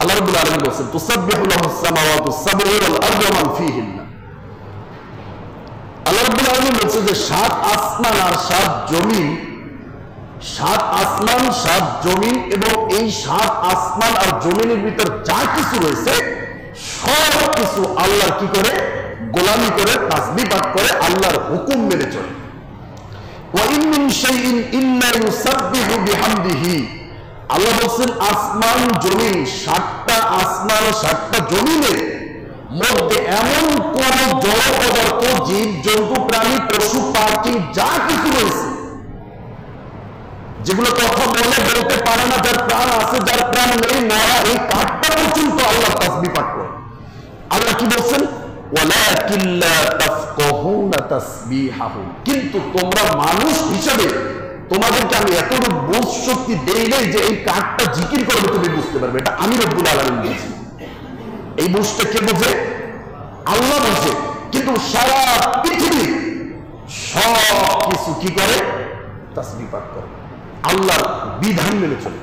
আল্লাহ রাব্বুল আলামিন বলেন তুসাব্বিহু লাহুস সামাওয়াতুস সাবউ ওয়াল আরদু ওয়া মান ফীহিন্না। আল্লাহ রাব্বুল আলামিন বলেন যে 7 আসমান আর 7 জমিন, 7 আসমান 7 জমিন এবং এই 7 আসমান আর জমিনের ভিতর যা কিছু রয়েছে সব কিছু আল্লাহর কি করে গোলামি করে, তাসবিহ পাঠ করে, আল্লাহর হুকুম মেনে চলে। ওয়া ইন মিন শাইইন ইল্লা ইউসাব্বিহু বিহামদিহি। আল্লাহ বলেন আসমান জমিন, 7টা আসমান 7টা জমিনের মধ্যে এমন কোন জড় পদার্থ, জীব জন্তু প্রাণী পশু পাখি যা কিছু রয়েছে যেগুলো কথা বলে বলতে পারে না, যার প্রাণ আছে যার প্রাণ নেই, মরা এই কাঠটা পর্যন্ত আল্লাহ তাসবিহ পাঠ করে। আল্লাহ কি বলছেন ওয়ালাকিন লা তাফকাহুনা তাসবিহাহুম, কিন্তু তোমরা মানুষ হিসেবে তোমাদেরকে আমি এতটুকু বুঝ শক্তি দেই নাই যে এই কাঠটা জিকির করবে তুমি বুঝতে পারবে। এটা আমি রব্বুল আলামিন বলছি। এই বুঝটা কে বোঝে? আল্লাহ বোঝে। কিন্তু সারা পৃথিবী সব কিছু কি করে? তাসবিহ পাঠ করে, আল্লাহর বিধান মেনে চলে।